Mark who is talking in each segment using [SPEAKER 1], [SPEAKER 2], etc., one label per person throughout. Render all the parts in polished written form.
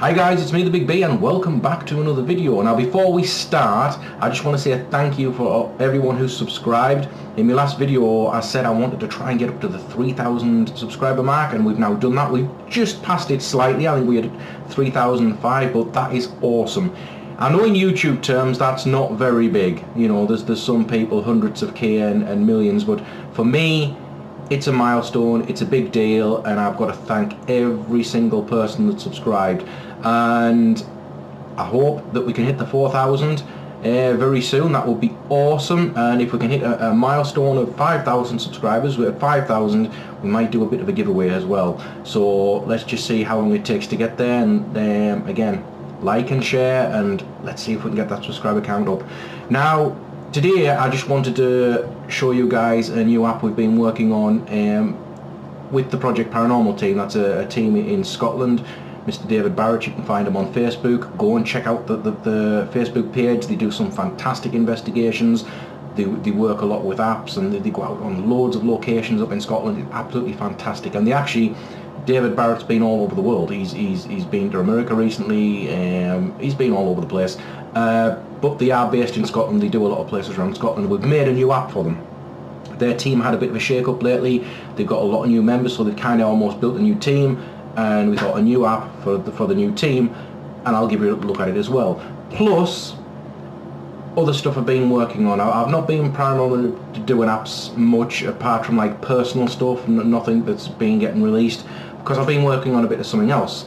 [SPEAKER 1] Hi guys, it's me, the Big B, and welcome back to another video. Now before we start, I just want to say a thank you for everyone who's subscribed. In my last video I said I wanted to try and get up to the 3,000 subscriber mark, and we've now done that. We've just passed it slightly. I think we had 3,005, but that is awesome. I know in YouTube terms that's not very big. You know, there's some people hundreds of K and millions, but for me it's a milestone, it's a big deal, and I've got to thank every single person that subscribed. And I hope that we can hit the 4,000 very soon. That would be awesome. And if we can hit a milestone of 5,000 subscribers, we're at 5,000, we might do a bit of a giveaway as well. So let's just see how long it takes to get there. And again, like and share, and let's see if we can get that subscriber count up. Now today I just wanted to show you guys a new app we've been working on with the Project Paranormal team. That's a team in Scotland. Mr. David Barrett, you can find him on Facebook. Go and check out the Facebook page. They do some fantastic investigations. They work a lot with apps, and they go out on loads of locations up in Scotland. It's absolutely fantastic. And they actually, David Barrett's been all over the world. He's been to America recently. He's been all over the place. But they are based in Scotland. They do a lot of places around Scotland. We've made a new app for them. Their team had a bit of a shake-up lately. They've got a lot of new members, so they've kind of almost built a new team. And we thought a new app for the new team, and I'll give you a look at it as well. Plus other stuff I've been working on. I've not been primarily doing apps much, apart from like personal stuff, nothing that's been getting released, because I've been working on a bit of something else.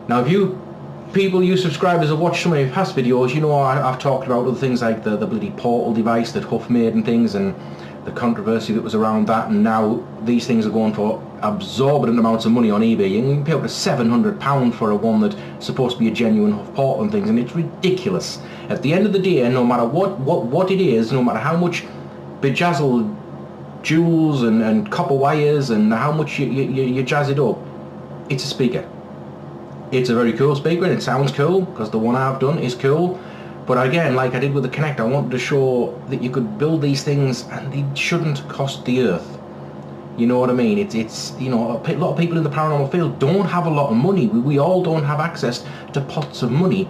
[SPEAKER 1] Now if you subscribers have watched some of my past videos, you know I've talked about other things like the bloody Portal device that Huff made and things, and the controversy that was around that, and now these things are going for absorbent amounts of money on eBay. You can pay up to £700 for a one that's supposed to be a genuine Huff Portal and things, and it's ridiculous. At the end of the day, no matter what it is, no matter how much bejazzled jewels and copper wires and how much you jazz it up, it's a speaker. It's a very cool speaker, and it sounds cool because the one I've done is cool. But again, like I did with the Kinect, I wanted to show that you could build these things and they shouldn't cost the earth. You know what I mean? It's you know, a lot of people in the paranormal field don't have a lot of money. We all don't have access to pots of money.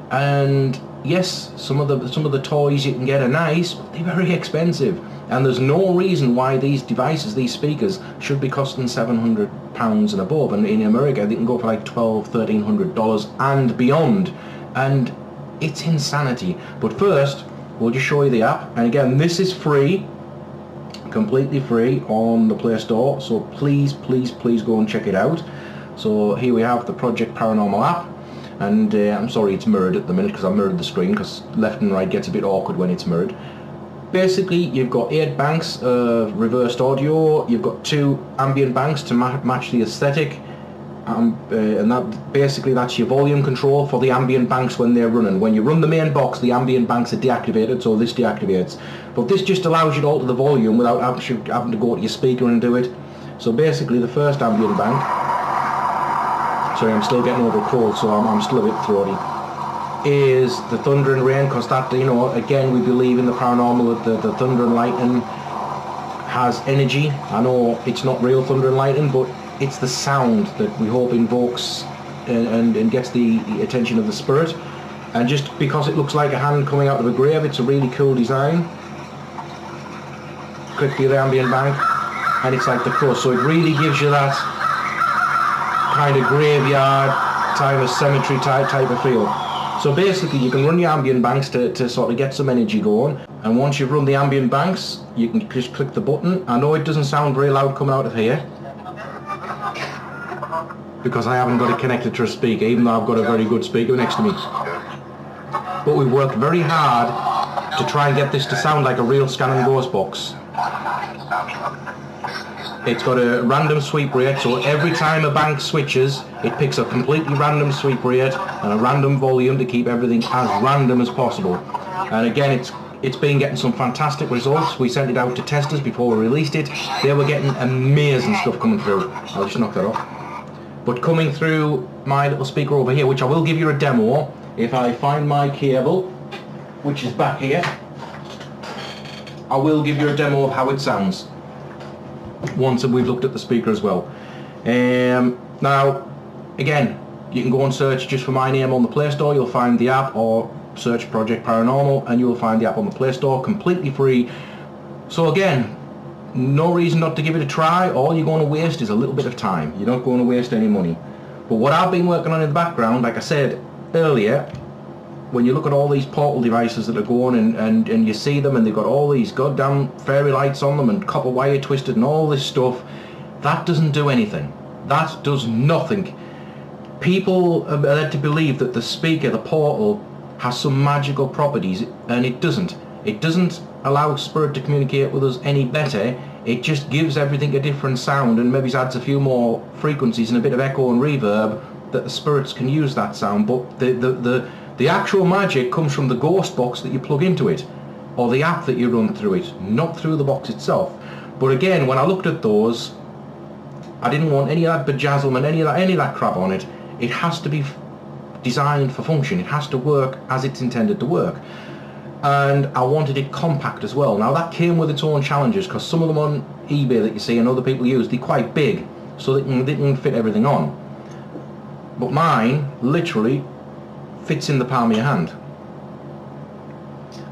[SPEAKER 1] And yes, some of the toys you can get are nice, but they're very expensive. And there's no reason why these devices, these speakers, should be costing £700 and above. And in America, they can go for like $1,200, $1,300 and beyond. And it's insanity. But first, we'll just show you the app. And again, this is free, completely free on the Play Store. So please go and check it out. So here we have the Project Paranormal app. And I'm sorry it's mirrored at the minute because I mirrored the screen, because left and right gets a bit awkward when it's mirrored. Basically, you've got 8 banks of reversed audio. You've got 2 ambient banks to match the aesthetic. And that's your volume control for the ambient banks when they're running. When you run the main box, the ambient banks are deactivated, so this deactivates. But this just allows you to alter the volume without actually having to go to your speaker and do it. So basically, the first ambient bank. Sorry, I'm still getting over a cold, so I'm still a bit throaty. Is the thunder and rain, because that, you know, again, we believe in the paranormal that the thunder and lightning has energy. I know it's not real thunder and lightning, but it's the sound that we hope invokes and gets the attention of the spirit. And just because it looks like a hand coming out of a grave, it's a really cool design. Click the ambient bank, and it's like the cross, so it really gives you that kind of graveyard type of cemetery type of feel. So basically you can run your ambient banks to sort of get some energy going, and once you've run the ambient banks, you can just click the button. I know it doesn't sound very loud coming out of here, because I haven't got it connected to a speaker, even though I've got a very good speaker next to me. But we worked very hard to try and get this to sound like a real Scan and Ghost box. It's got a random sweep rate, so every time a bank switches, it picks a completely random sweep rate and a random volume to keep everything as random as possible. And again, it's been getting some fantastic results. We sent it out to testers before we released it. They were getting amazing stuff coming through. I'll just knock that off. But coming through my little speaker over here, which I will give you a demo if I find my cable, which is back here, I will give you a demo of how it sounds once we've looked at the speaker as well. Now again, You can go and search just for my name on the Play Store, you'll find the app, or search Project Paranormal and you'll find the app on the Play Store, completely free. So again, no reason not to give it a try. All you're going to waste is a little bit of time. You're not going to waste any money. But what I've been working on in the background, like I said earlier, when you look at all these portal devices that are going and you see them and they've got all these goddamn fairy lights on them and copper wire twisted and all this stuff, that doesn't do anything. That does nothing. People are led to believe that the speaker, the portal, has some magical properties, and it doesn't. It doesn't allow spirit to communicate with us any better. It just gives everything a different sound and maybe adds a few more frequencies and a bit of echo and reverb that the spirits can use that sound. But the actual magic comes from the ghost box that you plug into it, or the app that you run through it, not through the box itself. But again, when I looked at those, I didn't want any of that bejazzlement, any of that crap on it. It has to be designed for function. It has to work as it's intended to work. And I wanted it compact as well. Now that came with its own challenges, because some of them on eBay that you see and other people use, they're quite big, so they can fit everything on. But mine literally fits in the palm of your hand.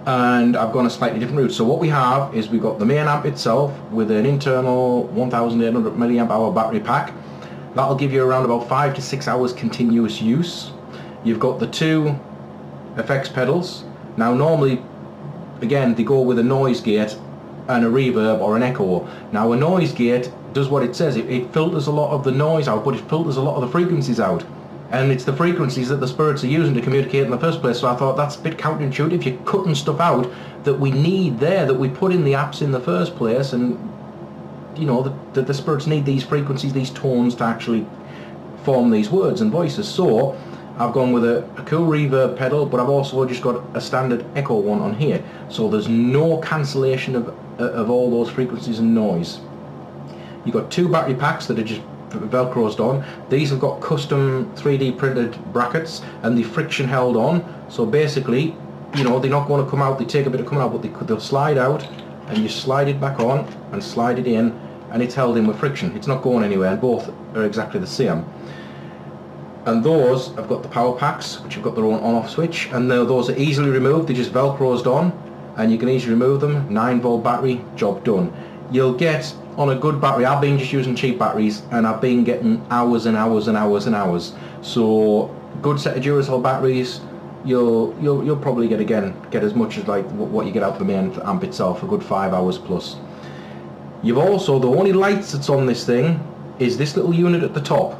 [SPEAKER 1] And I've gone a slightly different route. So what we have is we've got the main amp itself with an internal 1800 milliamp hour battery pack. That'll give you around about 5 to 6 hours continuous use. You've got the two effects pedals. Now normally, again, they go with a noise gate and a reverb or an echo. Now a noise gate does what it says. It filters a lot of the noise out, but it filters a lot of the frequencies out. And it's the frequencies that the spirits are using to communicate in the first place. So I thought that's a bit counterintuitive. You're cutting stuff out that we need there, that we put in the apps in the first place. And, you know, the spirits need these frequencies, these tones to actually form these words and voices. So I've gone with a cool reverb pedal, but I've also just got a standard echo one on here. So there's no cancellation of all those frequencies and noise. You've got two battery packs that are just velcroed on. These have got custom 3D printed brackets and the friction held on. So basically, you know, they're not going to come out. They take a bit of coming out, but they'll slide out, and you slide it back on and slide it in, and it's held in with friction. It's not going anywhere, and both are exactly the same. And those have got the power packs, which have got their own on-off switch, and those are easily removed. They're just velcroed on, and you can easily remove them. 9-volt battery, job done. You'll get, on a good battery, I've been just using cheap batteries, and I've been getting hours and hours and hours and hours. So good set of Duracell batteries, you'll probably get as much as like what you get out of the main amp itself, a good 5 hours plus. You've also, the only lights that's on this thing is this little unit at the top,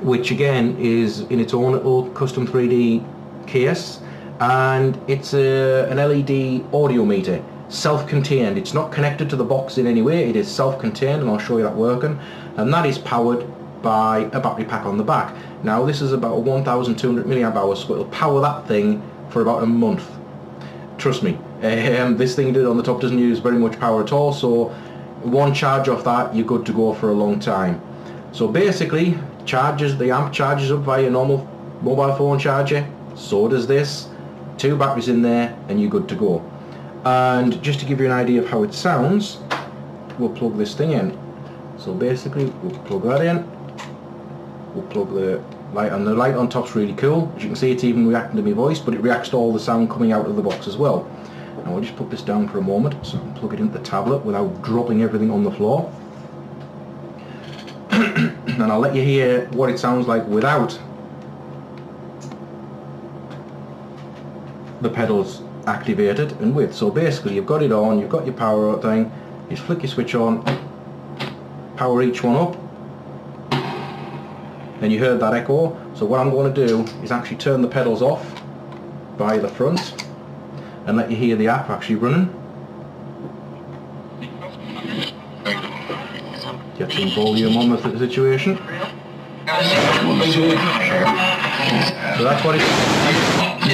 [SPEAKER 1] which again is in its own little custom 3D case, and it's an LED audio meter, self-contained. It's not connected to the box in any way, it is self-contained, and I'll show you that working, and that is powered by a battery pack on the back. Now this is about 1200 milliamp hours, so it'll power that thing for about a month. Trust me, this thing on the top doesn't use very much power at all, so one charge off that, you're good to go for a long time. So basically, the amp charges up via a normal mobile phone charger, so does this. Two batteries in there and you're good to go. And just to give you an idea of how it sounds, we'll plug this thing in. So basically we'll plug that in, we'll plug the light, and the light on top's really cool. As you can see, it's even reacting to my voice, but it reacts to all the sound coming out of the box as well. Now I'll just put this down for a moment so I can plug it into the tablet without dropping everything on the floor. And I'll let you hear what it sounds like without the pedals activated and with. So basically you've got it on, you've got your power thing, you just flick your switch on, power each one up, and you heard that echo. So what I'm going to do is actually turn the pedals off by the front and let you hear the app actually running. Get some volume on the situation. So that's what it's.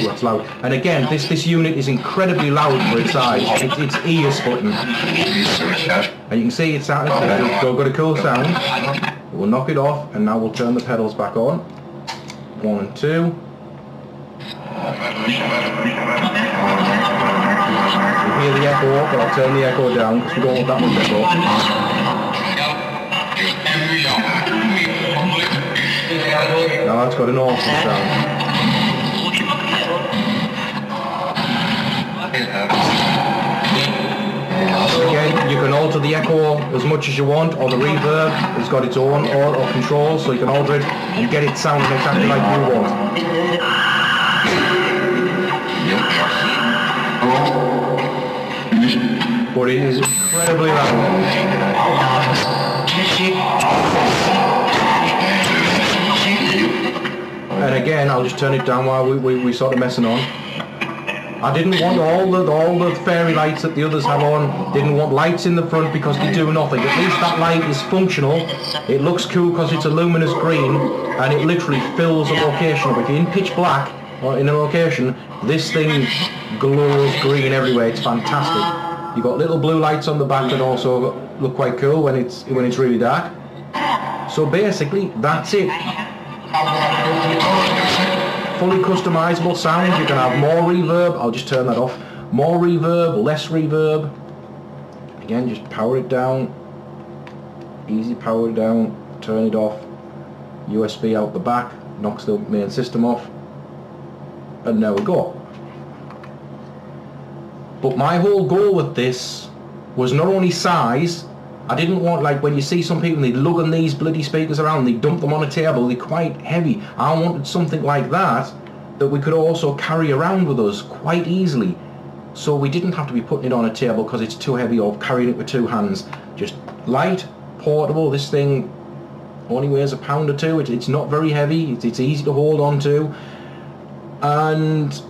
[SPEAKER 1] That's loud. And again, this unit is incredibly loud for its size. It's ear splitting. And you can see it's got a cool sound. We'll knock it off, and now we'll turn the pedals back on. 1 and 2. You hear the echo, but I'll turn the echo down because we don't want that much echo. Now that's got an awesome sound. Again, you can alter the echo as much as you want, or the reverb has got its own auto control, so you can alter it and get it sounding exactly like you want. But it is incredibly loud. And again, I'll just turn it down while we sort of messing on. I didn't want all the fairy lights that the others have on. Didn't want lights in the front because they do nothing. At least that light is functional. It looks cool because it's a luminous green and it literally fills a location up. If you're in pitch black or in a location, this thing glows green everywhere. It's fantastic. You've got little blue lights on the back that also look quite cool when it's really dark. So basically, that's it. Fully customizable sound. You can have more reverb. I'll just turn that off. More reverb, less reverb. Again, just power it down. Easy power it down. Turn it off. USB out the back. Knocks the main system off. And there we go. But my whole goal with this was not only size. I didn't want, like when you see some people, they lugging these bloody speakers around, they dump them on a table, they're quite heavy. I wanted something like that we could also carry around with us quite easily. So we didn't have to be putting it on a table because it's too heavy or carrying it with two hands. Just light, portable. This thing only weighs a pound or two. It's not very heavy. It's easy to hold on to. And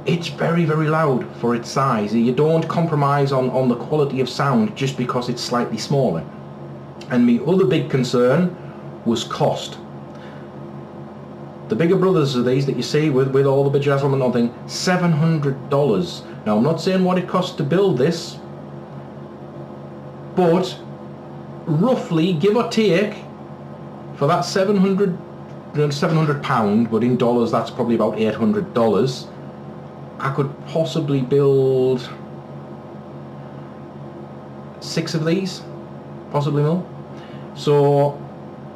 [SPEAKER 1] it's very, very loud for its size. You don't compromise on the quality of sound just because it's slightly smaller. And my other big concern was cost. The bigger brothers of these that you see with all the bedazzlement and all thing, $700. Now I'm not saying what it costs to build this, but roughly, give or take, for that £700, but in dollars that's probably about $800. I could possibly build 6 of these, possibly more. So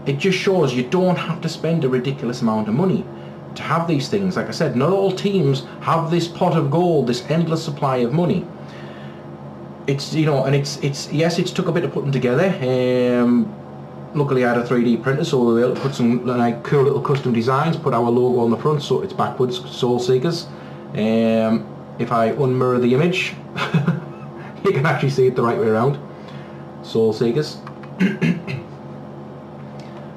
[SPEAKER 1] it just shows you don't have to spend a ridiculous amount of money to have these things. Like I said, not all teams have this pot of gold, this endless supply of money. It's, you know, and it's yes, it's took a bit of putting together. Luckily I had a 3D printer, so we were able to put some like cool little custom designs, put our logo on the front so it's backwards, Soul Seekers. If I unmirror the image, you can actually see it the right way around. Soul Seekers.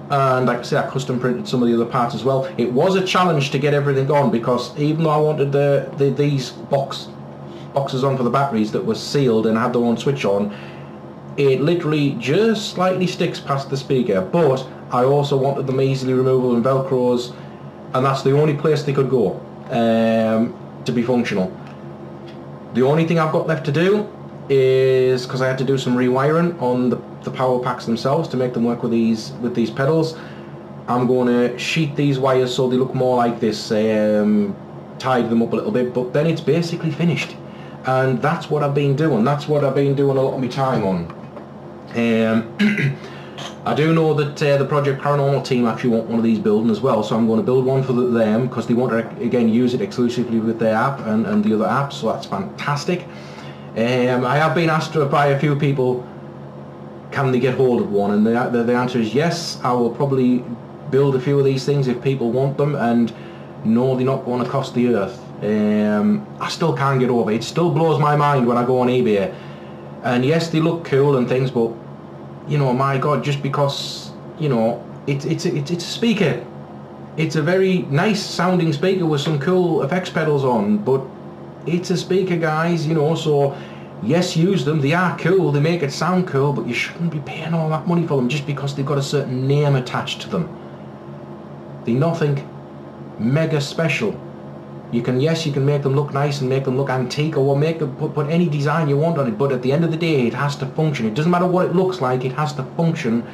[SPEAKER 1] And like I say, I custom printed some of the other parts as well. It was a challenge to get everything on because even though I wanted these boxes on for the batteries that were sealed and had their own switch on, it literally just slightly sticks past the speaker. But I also wanted them easily removable and velcros, and that's the only place they could go to be functional. The only thing I've got left to do is, because I had to do some rewiring on the power packs themselves to make them work with these pedals, I'm going to sheet these wires so they look more like this, tied them up a little bit, but then it's basically finished. And that's what I've been doing. That's what I've been doing a lot of my time on. I do know that the Project Paranormal team actually want one of these building as well, so I'm going to build one for them because they want to again use it exclusively with their app and the other apps, so that's fantastic. I have been asked by a few people, can they get hold of one, and the answer is yes. I will probably build a few of these things if people want them, and no, they're not going to cost the earth. I still can't get over it. It still blows my mind when I go on eBay, and yes, they look cool and things, but you know, my God, just because, you know, it's a speaker. It's a very nice sounding speaker with some cool effects pedals on, but it's a speaker, guys, you know, so yes, use them. They are cool, they make it sound cool, but you shouldn't be paying all that money for them just because they've got a certain name attached to them. They're nothing mega special. You can make them look nice and make them look antique, or make them put any design you want on it, but at the end of the day it has to function. It doesn't matter what it looks like, it has to function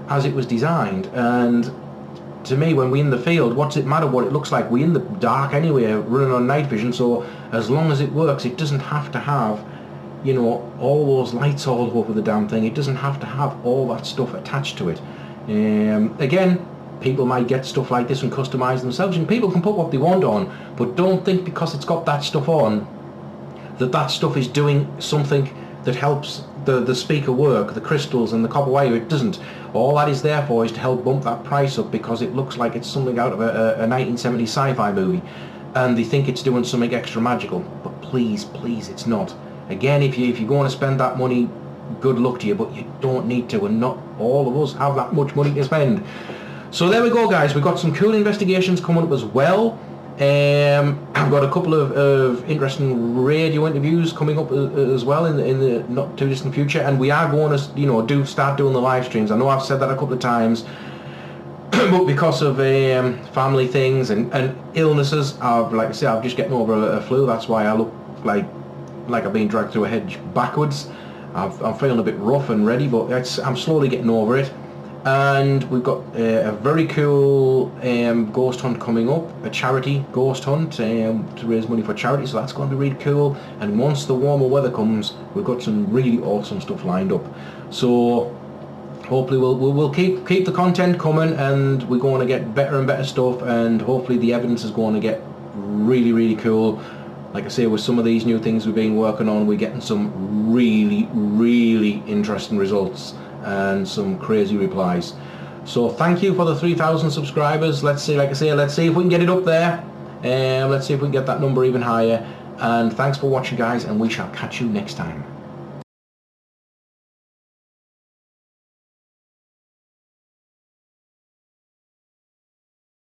[SPEAKER 1] as it was designed. And to me, when we're in the field, what's it matter what it looks like? We're in the dark anyway, running on night vision, so as long as it works, it doesn't have to have, you know, all those lights all over the damn thing. It doesn't have to have all that stuff attached to it. Again, people might get stuff like this and customise themselves, and people can put what they want on, but don't think because it's got that stuff on that stuff is doing something that helps the speaker work, the crystals and the copper wire. It doesn't. All that is there for is to help bump that price up, because it looks like it's something out of a 1970s sci-fi movie, and they think it's doing something extra magical, but please it's not. Again, if you're going to spend that money, good luck to you, but you don't need to, and not all of us have that much money to spend. So there we go, guys. We've got some cool investigations coming up as well. I've got a couple of interesting radio interviews coming up as well in the not too distant future, and we are going to start doing the live streams. I know I've said that a couple of times, but because of family things and illnesses, like I say, I'm just getting over a flu. That's why I look like I've been dragged through a hedge backwards. I'm feeling a bit rough and ready, but I'm slowly getting over it. And we've got a very cool ghost hunt coming up, a charity ghost hunt to raise money for charity, so that's going to be really cool. And once the warmer weather comes, we've got some really awesome stuff lined up. So hopefully we'll keep the content coming, and we're going to get better and better stuff, and hopefully the evidence is going to get really cool. Like I say, with some of these new things we've been working on, we're getting some really interesting results and some crazy replies. So thank you for the 3,000 subscribers. Let's see if we can get it up there. Let's see if we can get that number even higher. And thanks for watching, guys, and we shall catch you next time.